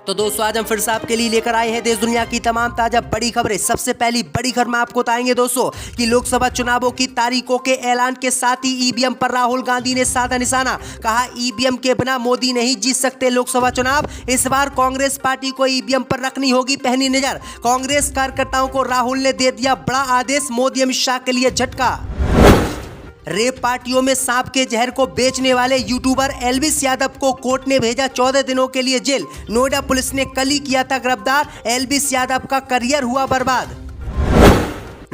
तो दोस्तों आज हम फिर से आपके लिए लेकर आए हैं देश दुनिया की तमाम ताजा बड़ी खबरें। सबसे पहली बड़ी खबर में आपको बताएंगे दोस्तों कि लोकसभा चुनावों की तारीखों के ऐलान के साथ ही ईवीएम पर राहुल गांधी ने साधा निशाना। कहा ईवीएम के बिना मोदी नहीं जीत सकते लोकसभा चुनाव। इस बार कांग्रेस पार्टी को ईवीएम पर रखनी होगी पहली नजर। कांग्रेस कार्यकर्ताओं को राहुल ने दे दिया बड़ा आदेश। मोदी अमित शाह के लिए झटका। रेप पार्टियों में सांप के जहर को बेचने वाले यूट्यूबर एल्विस यादव को कोर्ट ने भेजा 14 दिनों के लिए जेल। नोएडा पुलिस ने कल ही किया था गिरफ्तार। एल्विस यादव का करियर हुआ बर्बाद।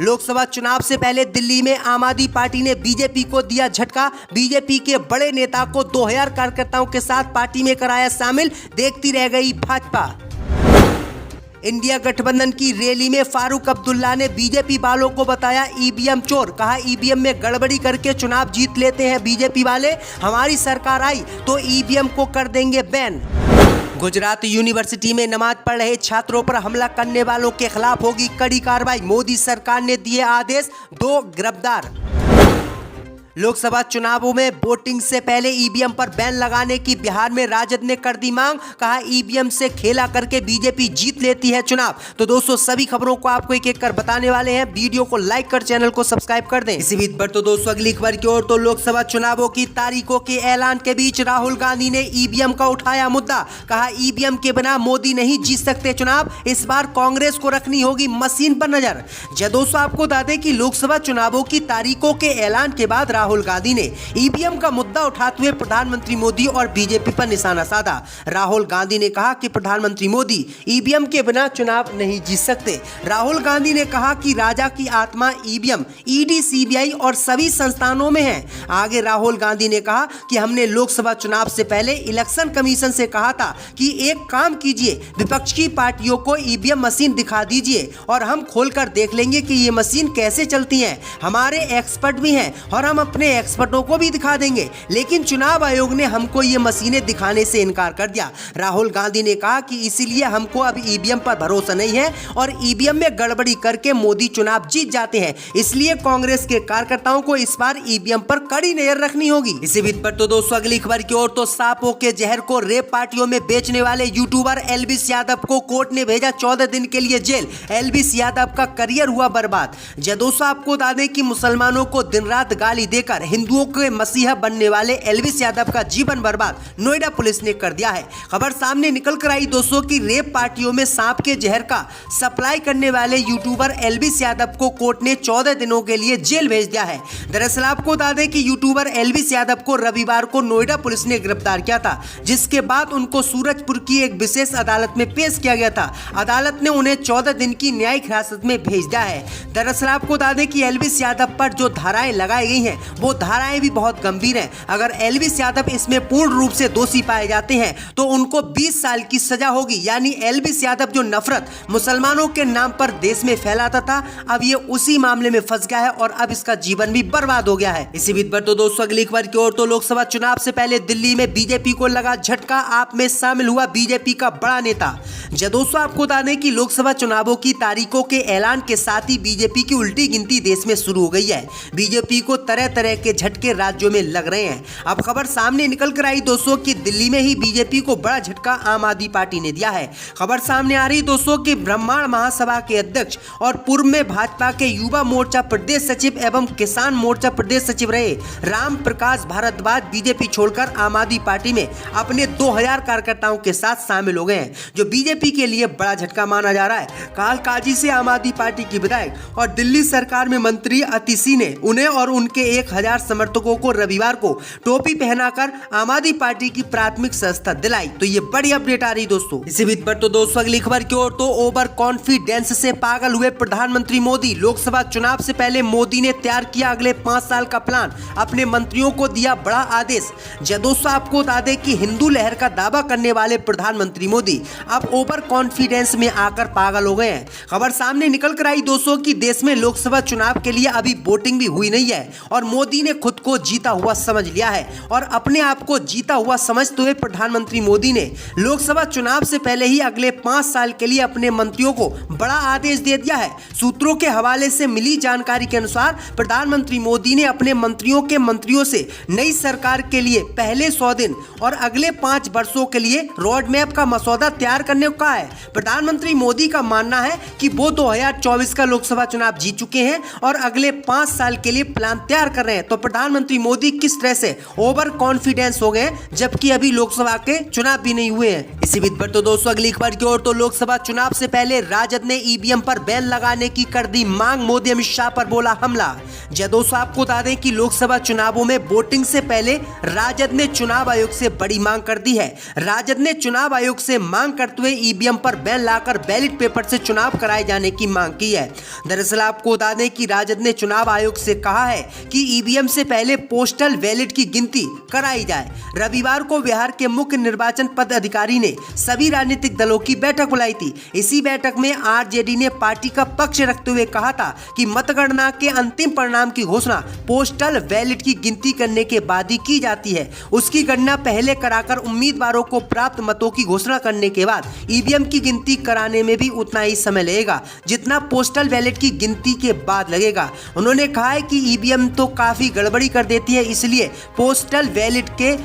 लोकसभा चुनाव से पहले दिल्ली में आम आदमी पार्टी ने बीजेपी को दिया झटका। बीजेपी के बड़े नेता को 2000 कार्यकर्ताओं के साथ पार्टी में कराया शामिल। देखती रह गई भाजपा। इंडिया गठबंधन की रैली में फारूक अब्दुल्ला ने बीजेपी वालों को बताया ईवीएम चोर। कहा ईवीएम में गड़बड़ी करके चुनाव जीत लेते हैं बीजेपी वाले। हमारी सरकार आई तो ईवीएम को कर देंगे बैन। गुजरात यूनिवर्सिटी में नमाज पढ़ रहे छात्रों पर हमला करने वालों के खिलाफ होगी कड़ी कार्रवाई। मोदी सरकार ने दिए आदेश, 2 गिरफ्तार। लोकसभा चुनावों में वोटिंग से पहले ईवीएम पर बैन लगाने की बिहार में राजद ने कर दी मांग। कहा ईवीएम से खेला करके बीजेपी जीत लेती है चुनाव। तो दोस्तों सभी खबरों को आपको एक एक कर बताने वाले हैं। वीडियो को लाइक कर चैनल को सब्सक्राइब कर दें। इसी बीच पर तो दोस्तों अगली खबर की ओर। तो लोकसभा चुनावों की तारीखों के ऐलान के बीच राहुल गांधी ने ईवीएम का उठाया मुद्दा। कहा ईवीएम के बिना मोदी नहीं जीत सकते चुनाव। इस बार कांग्रेस को रखनी होगी मशीन पर नजर। दोस्तों आपको बता दें कि लोकसभा चुनावों की तारीखों के ऐलान के बाद राहुल गांधी ने ईवीएम का मुद्दा उठाते हुए प्रधानमंत्री मोदी और बीजेपी पर निशाना साधा। राहुल गांधी ने कहा कि प्रधानमंत्री मोदी ईवीएम के बिना चुनाव नहीं जीत सकते। राहुल गांधी ने कहा कि राजा की आत्मा ईवीएम, ईडी, सीबीआई और सभी संस्थानों में है। आगे राहुल गांधी ने कहा कि हमने लोकसभा चुनाव से पहले इलेक्शन कमीशन से कहा था कि एक काम कीजिए, विपक्ष की पार्टियों को ईवीएम मशीन दिखा दीजिए और हम खोलकर देख लेंगे कि ये मशीन कैसे चलती है। हमारे एक्सपर्ट भी हैं और हम अपने एक्सपर्टों को भी दिखा देंगे, लेकिन चुनाव आयोग ने हमको ये मशीनें दिखाने से इनकार कर दिया। राहुल गांधी ने कहा कि इसीलिए हमको अब ईवीएम पर भरोसा नहीं है और ईवीएम में गड़बड़ी करके मोदी चुनाव जीत जाते हैं। इसलिए कांग्रेस के कार्यकर्ताओं को इस बार ईवीएम पर कड़ी नजर रखनी होगी। इसी बीच पर तो दोस्तों अगली खबर की ओर। तो सांपों के जहर को रेप पार्टियों में बेचने वाले यूट्यूबर एल्विस यादव को कोर्ट ने भेजा 14 दिन के लिए जेल। एल्विस यादव का करियर हुआ बर्बाद। दोस्तों आपको बता दें कि मुसलमानों को दिन रात गाली देकर हिंदुओं के मसीहा बनने वाले एल्विस यादव का जीवन बर्बाद नोएडा पुलिस ने कर दिया है। खबर सामने निकल कर आई दोस्तों की रेप पार्टियों में सांप के जहर का सप्लाई करने वाले यूट्यूबर एल्विस यादव को कोर्ट ने 14 दिनों के लिए जेल भेज दिया है। दरअसल आपको बता दें कि यूट्यूबर एल्विस यादव को रविवार को नोएडा पुलिस ने गिरफ्तार किया था, जिसके बाद उनको सूरजपुर की एक विशेष अदालत में पेश किया गया था। अदालत ने उन्हें 14 दिन की न्यायिक हिरासत में भेज दिया है। दरअसल आपको बता दें कि एल्विस यादव पर जो धाराएं लगाई गई हैं वो धाराएं भी बहुत गंभीर हैं। अगर एल्विस यादव इसमें पूर्ण रूप से दोषी पाए जाते हैं तो उनको 20 साल की सजा होगी। यानी एल्विस यादव जो नफरत मुसलमानों के नाम पर देश में फैलाता था, अब ये उसी मामले में फंस गया है और अब इसका जीवन भी बर्बाद हो गया है। इसी बीच पर तो दोस्तों अगली खबर की ओर। तो लोकसभा चुनाव से पहले दिल्ली में बीजेपी को लगा झटका। आप में शामिल हुआ बीजेपी का बड़ा नेता। दोस्तों आपको बता दें कि लोकसभा चुनावों की तारीखों के ऐलान के साथ ही बीजेपी की उल्टी गिनती देश में शुरू हो गई है। बीजेपी को तरह तरह के झटके राज्यों में लग रहे हैं। अब खबर सामने निकल कर आई दोस्तों कि दिल्ली में ही बीजेपी को बड़ा झटका आम आदमी पार्टी ने दिया है। खबर सामने आ रही दोस्तों कि ब्रह्मांड महासभा के अध्यक्ष और पूर्व में भाजपा के युवा मोर्चा प्रदेश सचिव एवं किसान मोर्चा प्रदेश सचिव रहे राम प्रकाश भारद्वाज बीजेपी छोड़कर आम आदमी पार्टी में अपने 2000 कार्यकर्ताओं के साथ शामिल हो गए हैं, जो बीजेपी के लिए बड़ा झटका माना जा रहा है। कालकाजी से आम आदमी पार्टी की विधायक और दिल्ली सरकार में मंत्री अतिशी ने उन्हें और उनके 1000 समर्थकों को रविवार को टोपी पहनाकर आम आदमी पार्टी की प्राथमिक सदस्यता दिलाई। तो ये बड़ी अपडेट आ रही दोस्तों। इसी बीच पर तो दोस्तों अगली खबर की ओर। तो ओवर कॉन्फिडेंस से पागल हुए प्रधानमंत्री मोदी। लोकसभा चुनाव से पहले मोदी ने तैयार किया अगले 5 साल का प्लान। अपने मंत्रियों को दिया बड़ा आदेश। दोस्तों आपको बता दें कि हिंदू लहर का दावा करने वाले प्रधानमंत्री मोदी अब ओवर कॉन्फिडेंस में आकर पागल हो गए हैं। खबर सामने निकल कर आई दोस्तों की देश में लोकसभा चुनाव के लिए अभी वोटिंग भी हुई नहीं है और मोदी ने खुद को जीता हुआ समझ लिया है और अपने आप को जीता हुआ समझते हुए प्रधानमंत्री मोदी ने लोकसभा चुनाव से पहले ही अगले 5 साल के लिए अपने मंत्रियों को बड़ा आदेश दे दिया है। सूत्रों के हवाले से मिली जानकारी के अनुसार प्रधानमंत्री मोदी ने अपने मंत्रियों से नई सरकार के लिए पहले 100 दिन और अगले 5 वर्षों के लिए रोड मैप का मसौदा तैयार करने को कहा है। प्रधानमंत्री मोदी का मानना है कि वो 2024 का लोकसभा चुनाव जीत चुके हैं और अगले 5 साल के लिए प्लान तैयार कर रहे हैं। तो प्रधानमंत्री मोदी किस तरह से ओवर कॉन्फिडेंस हो गए जबकि अभी लोकसभा के चुनाव भी नहीं हुए हैं। इसी बीच पर तो दोस्तों अगली खबर की ओर तो लोकसभा चुनाव से पहले राजद ने ईवीएम पर बैन लगाने की कर दी मांग, मोदी अमित शाह पर बोला हमला। दोस्तों आपको बता दें कि लोकसभा चुनावों में वोटिंग से पहले राजद ने चुनाव आयोग से बड़ी मांग कर दी है। राजद ने चुनाव आयोग से मांग करते हुए ईवीएम पर बैन लाकर बैलेट पेपर से चुनाव कराए जाने की मांग की है। दरअसल आपको बता दें कि राजद ने चुनाव आयोग से कहा है कि ईवीएम से पहले पोस्टल बैलेट की गिनती कराई जाए। रविवार को बिहार के मुख्य निर्वाचन पदाधिकारी ने सभी राजनीतिक दलों की बैठक बुलाई थी। इसी बैठक में आरजेडी ने पार्टी का पक्ष रखते हुए कहा था कि मतगणना के अंतिम परिणाम की घोषणा पोस्टल बैलेट की गिनती करने के बाद ही की जाती है। उसकी गणना पहले कराकर उम्मीदवारों को प्राप्त मतों की घोषणा करने के बाद ईवीएम की गिनती कराने में भी उतना ही समय लगेगा जितना पोस्टल बैलेट की गिनती के बाद लगेगा। उन्होंने कहा है कि ईवीएम तो काफी गड़बड़ी कर देती है, इसलिए पोस्टल बैलेट के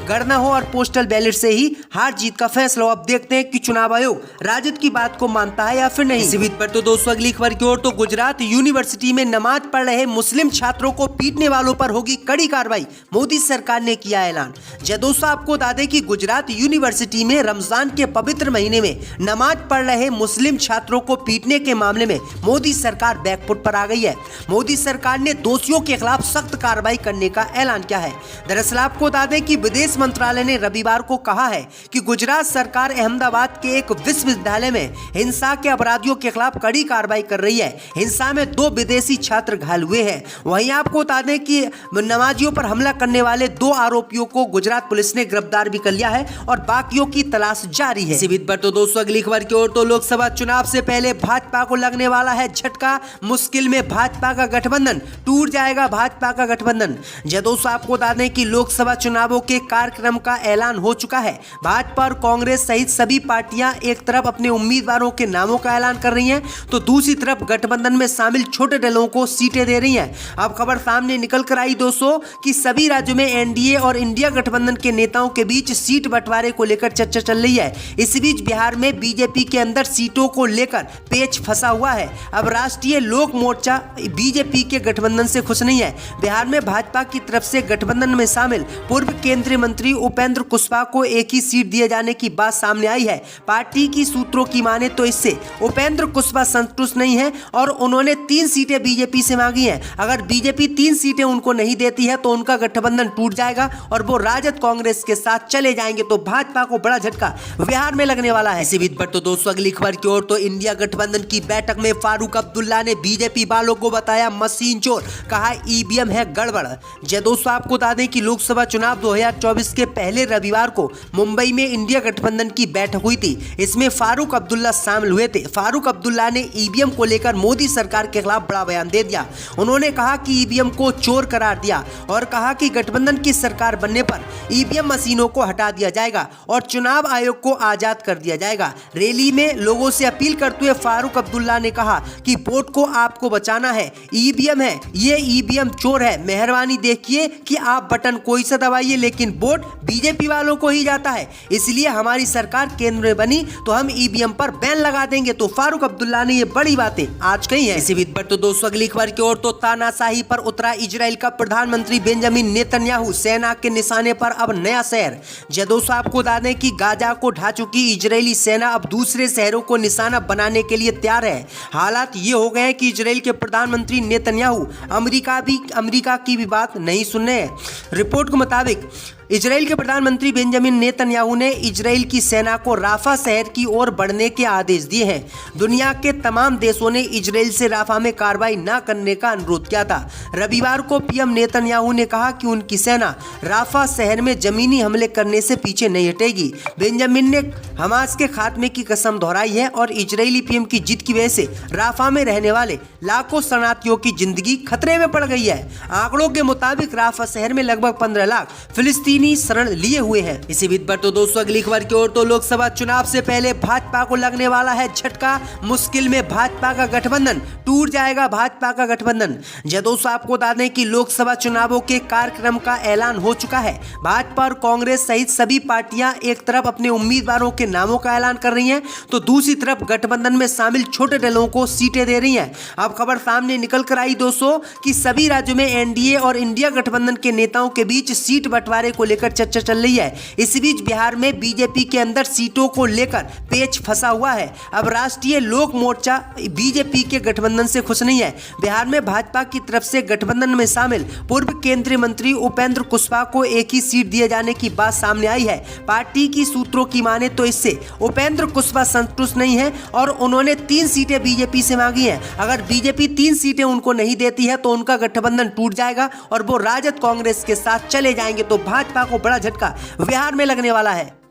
गणना हो और पोस्टल बैलेट से ही हार जीत का फैसला हो। अब देखते हैं कि चुनाव आयोग राजद की बात को मानता है या फिर नहीं। इसी बीच पर तो दोस्तों अगली खबर की ओर तो गुजरात यूनिवर्सिटी में नमाज पढ़ रहे मुस्लिम छात्रों को पीटने वालों पर होगी कड़ी कार्रवाई, मोदी सरकार ने किया ऐलान। दोस्तों आपको बता दें कि गुजरात यूनिवर्सिटी में रमजान के पवित्र महीने में नमाज पढ़ रहे मुस्लिम छात्रों को पीटने के मामले में मोदी सरकार बैकफुट पर आ गई है। मोदी सरकार ने दोषियों के खिलाफ सख्त कार्रवाई करने का ऐलान किया है। दरअसल आपको बता दें कि विदेश मंत्रालय ने रविवार को कहा है कि गुजरात सरकार अहमदाबाद के एक विश्वविद्यालय में हिंसा के अपराधियों के खिलाफ कड़ी कार्रवाई कर रही है। हिंसा में 2 विदेशी छात्र घायल हुए हैं। वहीं आपको बता दें कि नमाजियों पर हमला करने वाले 2 आरोपियों को गुजरात पुलिस ने गिरफ्तार भी कर लिया है और बाकियों की तलाश जारी है। इसी बीच पर तो दोस्तों अगली खबर की ओर तो लोकसभा चुनाव से पहले भाजपा को लगने वाला है झटका, मुश्किल में भाजपा का गठबंधन, टूट जाएगा भाजपा का गठबंधन। दोस्तों आपको बता दें कि लोकसभा चुनावों के कार्यक्रम का ऐलान हो चुका है। भाजपा और कांग्रेस सहित सभी पार्टियां एक तरफ अपने उम्मीदवारों के नामों का ऐलान कर रही हैं तो दूसरी तरफ गठबंधन में शामिल छोटे दलों को सीटें दे रही हैं। अब खबर सामने निकल कर आई दोस्तों कि सभी राज्यों में एनडीए और इंडिया गठबंधन के नेताओं के बीच सीट बंटवारे को लेकर चर्चा चल रही है। इस बीच बिहार में बीजेपी के अंदर सीटों को लेकर पेच फंसा हुआ है। अब राष्ट्रीय लोक मोर्चा बीजेपी के गठबंधन से खुश नहीं है। बिहार में भाजपा की तरफ से गठबंधन में शामिल पूर्व केंद्रीय मंत्री उपेंद्र कुशवाहा को एक ही सीट दिए जाने की बात सामने आई है। पार्टी की सूत्रों की माने तो इससे उपेंद्र कुशवाहा संतुष्ट नहीं है और उन्होंने 3 सीटें बीजेपी से मांगी हैं। अगर बीजेपी 3 सीटें उनको नहीं देती है तो उनका गठबंधन टूट जाएगा और वो राजद कांग्रेस के साथ चले जाएंगे। तो भाजपा को बड़ा झटका बिहार में लगने वाला है। इसी बीच पर तो दोस्तों अगली खबर की ओर तो इंडिया गठबंधन की बैठक में फारूक अब्दुल्ला ने बीजेपी वालों को बताया मशीन चोर, कहा ईवीएम है गड़बड़। दोस्तों आपको बता दें कि लोकसभा चुनाव 2024 के पहले रविवार को मुंबई में इंडिया गठबंधन की बैठक हुई थी। इसमें फारूक अब्दुल्ला शामिल हुए थे। फारूक अब्दुल्ला ने ईवीएम को लेकर मोदी सरकार के खिलाफ बड़ा बयान दे दिया। उन्होंने कहा कि ईवीएम को चोर करार दिया और कहा कि गठबंधन की सरकार बनने पर ईवीएम मशीनों को हटा दिया जाएगा और चुनाव आयोग को आजाद कर दिया जाएगा। रैली में लोगों से अपील करते हुए फारूक अब्दुल्ला ने कहा कि वोट को आपको बचाना है, ईवीएम है, ये ईवीएम चोर है। मेहरबानी देखिए कि आप बटन कोई सा दबाइए लेकिन वोट बीजेपी वालों को ही जाता है, इसलिए हमारी सरकार केंद्र में बनी तो हम ईवीएम पर बैन लगा देंगे। तो फारूक अब्दुल्ला ने ये बड़ी बातें आज कही है। इसी बीच पर तो दोस्तों अगली खबर की ओर तो तानाशाही पर उतरा इजराइल का प्रधानमंत्री बेंजामिन नेतन्याहू, सेना के निशाने पर अब नया शहर। दोस्तों आपको बता दें कि गाजा को ढा चुकी इजरायली सेना अब दूसरे शहरों को निशाना बनाने के लिए तैयार है। हालात ये हो गए हैं कि इजराइल के प्रधानमंत्री नेतन्याहू अमेरिका की भी बात नहीं सुन रहे हैं। रिपोर्ट के मुताबिक इजराइल के प्रधानमंत्री बेंजामिन नेतन्याहू ने इजराइल की सेना को राफा शहर की ओर बढ़ने के आदेश दिए हैं। दुनिया के तमाम देशों ने इजराइल से राफा में कार्रवाई न करने का अनुरोध किया था। रविवार को पीएम नेतन्याहू ने कहा कि उनकी सेना राफा शहर में जमीनी हमले करने से पीछे नहीं हटेगी। बेंजामिन ने हमास के खात्मे की कसम दोहराई है और इजरायली पीएम की जीत की वजह से राफा में रहने वाले लाखों शरणार्थियों की जिंदगी खतरे में पड़ गई है। आंकड़ों के मुताबिक राफा शहर में लगभग 15 लाख फिलिस्तीनी शरण लिए हुए हैं। इसी बीच पर तो दोस्तों अगली खबर की ओर तो लोकसभा चुनाव से पहले भाजपा को लगने वाला है झटका। मुश्किल में भाजपा का गठबंधन, टूट जाएगा भाजपा का गठबंधन। दोस्तों आपको बता दें कि लोकसभा चुनावों के कार्यक्रम का ऐलान हो चुका है। भाजपा और कांग्रेस सहित सभी पार्टियां एक तरफ अपने उम्मीदवारों के नामों का ऐलान कर रही हैं, तो दूसरी तरफ गठबंधन में शामिल छोटे दलों को सीटें दे रही हैं। अब खबर सामने निकल कर आई दोस्तों कि सभी राज्यों में एनडीए और इंडिया गठबंधन के नेताओं के बीच सीट बंटवारे को लेकर चर्चा चल रही है। इसी बीच बिहार में बीजेपी के अंदर सीटों को लेकर पेच फंसा हुआ है। अब राष्ट्रीय लोक मोर्चा बीजेपी के गठबंधन से खुश नहीं है। बिहार में भाजपा की तरफ से गठबंधन में शामिल पूर्व केंद्रीय मंत्री उपेंद्र कुशवाहा को एक ही सीट दिए जाने की बात सामने आई है। पार्टी की सूत्रों की माने तो इससे उपेंद्र कुशवाहा संतुष्ट नहीं है और उन्होंने 3 सीटें बीजेपी से मांगी हैं। अगर बीजेपी 3 सीटें उनको नहीं देती है तो उनका गठबंधन टूट जाएगा और वो राजद कांग्रेस के साथ चले जाएंगे। तो भाजपा को बड़ा झटका बिहार में लगने वाला है।